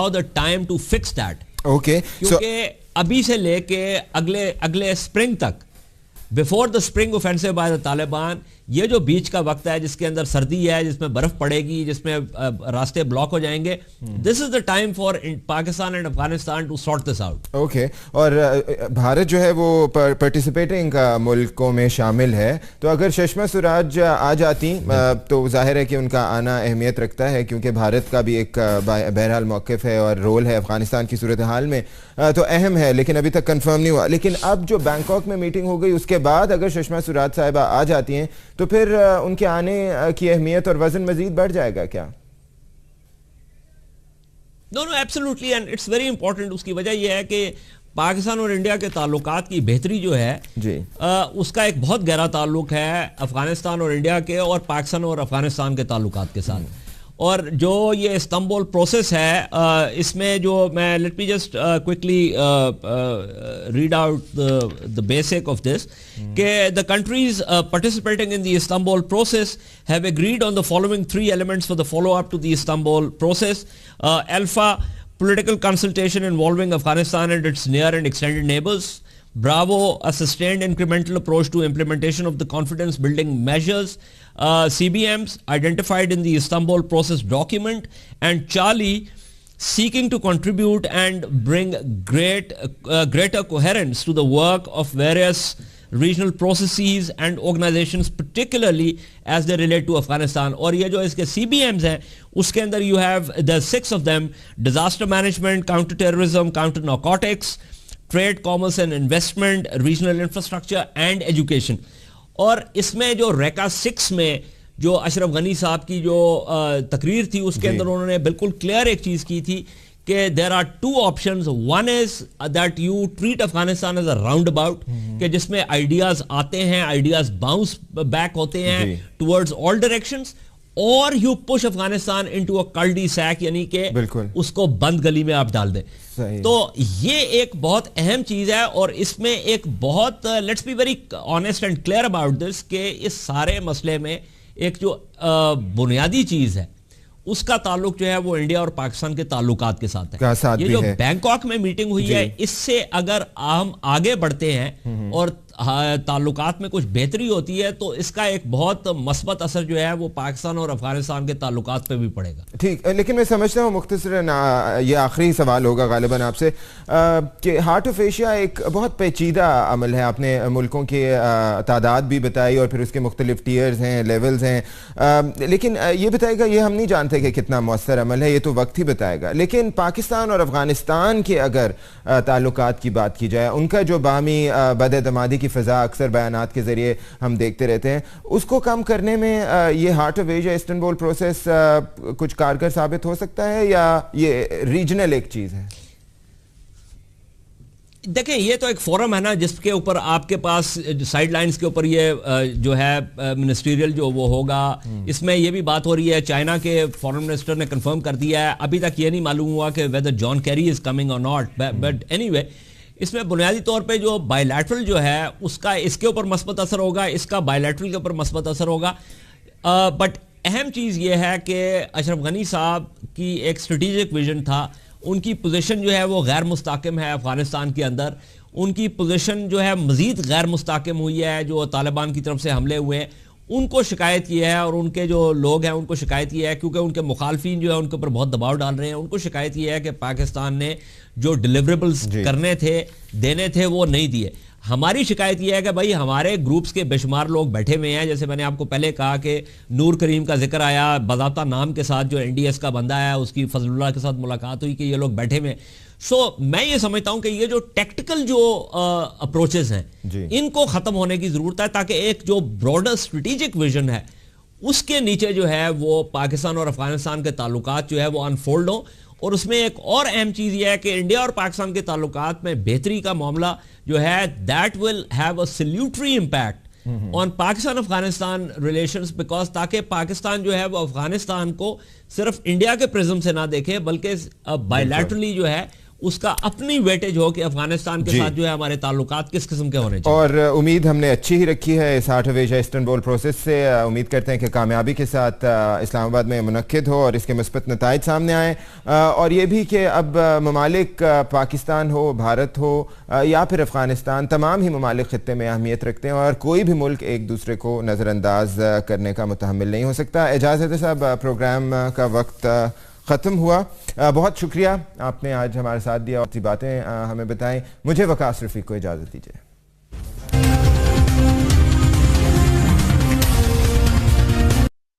Now the time to fix that. Okay, क्योंकि अभी से लेके अगले स्प्रिंग तक, before the spring offensive by the Taliban, ये जो बीच का वक्त है जिसके अंदर सर्दी है, जिसमें बर्फ पड़ेगी, जिसमें रास्ते ब्लॉक हो जाएंगे, this is the time for Pakistan and Afghanistan to sort this out. Okay, और भारत जो है वो पार्टिसिपेटिंग मुल्कों में शामिल है, तो अगर सुषमा स्वराज आ जाती तो जाहिर है कि उनका आना अहमियत रखता है, क्योंकि भारत का भी एक बहरहाल मौक़िफ़ है और रोल है अफगानिस्तान की सूरत हाल में, तो अहम है, लेकिन अभी तक कंफर्म नहीं हुआ. लेकिन अब जो बैंकॉक में मीटिंग हो गई उसके बाद अगर सुषमा स्वराज साहिबा आ जाती हैं तो फिर उनके आने की अहमियत और वजन मजीद बढ़ जाएगा क्या? No absolutely, and it's very important. उसकी वजह यह है कि पाकिस्तान और इंडिया के ताल्लुकात की बेहतरी जो है जी, उसका एक बहुत गहरा ताल्लुक है अफगानिस्तान और इंडिया के और पाकिस्तान और अफगानिस्तान के ताल्लुकात के साथ. और जो ये इस्तांबुल प्रोसेस है, इसमें जो मैं let me just quickly read out the basic of this, कि the countries participating in the Istanbul process have agreed on the following 3 elements for the follow up to the Istanbul process. Alpha, political consultation involving Afghanistan and its near and extended neighbors. Bravo, a sustained incremental approach to implementation of the confidence building measures. CBMs identified in the Istanbul process document. And Charlie, seeking to contribute and bring greater coherence to the work of various regional processes and organizations, particularly as they relate to Afghanistan. और ये जो इसके CBMs हैं उसके अंदर you have the 6 of them: disaster management, counter terrorism, counter narcotics, trade, commerce and investment, regional infrastructure and education. और इसमें जो रेका 6 में जो अशरफ गनी साहब की जो तकरीर थी उसके अंदर उन्होंने बिल्कुल क्लियर एक चीज की थी कि there are 2 options. One is that you treat Afghanistan as a roundabout, कि जिसमें आइडियाज आते हैं, आइडियाज बाउंस बैक होते हैं towards all directions, और you push Afghanistan into a cul-de-sac, यानी कि उसको बंद गली में आप डाल दें. तो ये एक बहुत अहम चीज है और इसमें एक बहुत let's be very honest and clear about this, कि इस सारे मसले में एक जो बुनियादी चीज है उसका ताल्लुक जो है वो इंडिया और पाकिस्तान के ताल्लुकात के साथ है. ये जो बैंकॉक में मीटिंग हुई है, इससे अगर हम आगे बढ़ते हैं और ताल्लुकात में कुछ बेहतरी होती है तो इसका एक बहुत मस्बत असर जो है वो पाकिस्तान और अफगानिस्तान के ताल्लुकात पे भी पड़ेगा. ठीक, लेकिन मैं समझता हूँ मुख्तसरन ये आखिरी सवाल होगा गालिबन आपसे, कि हार्ट ऑफ एशिया एक बहुत पेचीदा अमल है. आपने मुल्कों की तादाद भी बताई और फिर उसके मुख्तलिफ टीयर्स हैं, लेवल्स हैं, लेकिन ये बताएगा, ये हम नहीं जानते कि कितना मौसर अमल है, ये तो वक्त ही बताएगा. लेकिन पाकिस्तान और अफगानिस्तान के अगर ताल्लुकात की बात की जाए, उनका जो बाहमी बद-एतमादी की फ़ज़ा अक्सर बयानात के ज़रिए हम देखते रहते हैं, उसको कम करने में ये heart of Asia Istanbul process कुछ कारगर साबित हो सकता है या ये रीजनल एक चीज़ है? देखें, ये तो एक फोरम है ना जिसके ऊपर आपके पास साइड लाइन्स के ऊपर ये जो है मिनिस्ट्रियल जो वो होगा. इसमें ये भी बात हो रही है, चाइना के फॉरेन मिनिस्टर ने कंफर्म कर दिया है, अभी तक ये नहीं मालूम हुआ कि whether John Kerry is coming और नॉट, बट एनीवे इसमें बुनियादी तौर पे जो बायलैटरल जो है उसका इसके ऊपर मस्बत असर होगा, इसका बायलैटरल के ऊपर मस्बत असर होगा. बट अहम चीज़ ये है कि अशरफ गनी साहब की एक स्ट्रेटेजिक विजन था, उनकी पोजीशन जो है वो गैर मुस्तहकम है अफगानिस्तान के अंदर, उनकी पोजीशन जो है मज़ीद गैर मुस्तहकम हुई है जो तालिबान की तरफ से हमले हुए हैं. उनको शिकायत ये है और उनके जो लोग हैं उनको शिकायत ये है, क्योंकि उनके मुखालफिन जो है उनके ऊपर बहुत दबाव डाल रहे हैं, उनको शिकायत ये है कि पाकिस्तान ने जो डिलीवरेबल्स करने थे, देने थे, वो नहीं दिए. हमारी शिकायत यह है कि भाई हमारे ग्रुप्स के बेशुमार लोग बैठे हुए हैं, जैसे मैंने आपको पहले कहा कि नूर करीम का जिक्र आया, बज़ाब्ता नाम के साथ जो एनडीएस का बंदा है उसकी फजलुल्लाह के साथ मुलाकात हुई कि ये लोग बैठे हुए हैं. मैं ये समझता हूं कि ये जो टेक्टिकल जो अप्रोचेस हैं इनको खत्म होने की जरूरत है, ताकि एक जो ब्रॉडर स्ट्रेटेजिक विजन है उसके नीचे जो है वो पाकिस्तान और अफगानिस्तान के ताल्लुकात जो है वो अनफोल्ड हो. और उसमें एक और अहम चीज ये है कि इंडिया और पाकिस्तान के ताल्लुकात में बेहतरी का मामला जो है that will have a salutary impact on Pakistan Afghanistan relations, because ताकि पाकिस्तान जो है वो अफगानिस्तान को सिर्फ इंडिया के प्रिज्म से ना देखे बल्कि बायलैटरली जो है उसका अपनी वेटेज हो कि अफगानिस्तान के साथ जो है हमारे ताल्लुकात किस किस्म के होने चाहिए। और उम्मीद हमने अच्छी ही रखी है इस heart of Asia Istanbul process से। उम्मीद करते हैं कि कामयाबी के साथ इस्लामाबाद में मुनक्किद हो और इसके मुस्बत नताइज सामने आए, और ये भी कि अब ममालिक पाकिस्तान हो, भारत हो या फिर अफगानिस्तान, तमाम ही ममालिक खित्ते में अहमियत रखते हैं और कोई भी मुल्क एक दूसरे को नज़रअंदाज करने का मुतहम्मिल नहीं हो सकता। इजाज़त है साहब, प्रोग्राम का वक्त ख़त्म हुआ। बहुत शुक्रिया, आपने आज हमारे साथ दिया और बातें हमें बताएं। मुझे वकास रफ़ीक को इजाज़त दीजिए।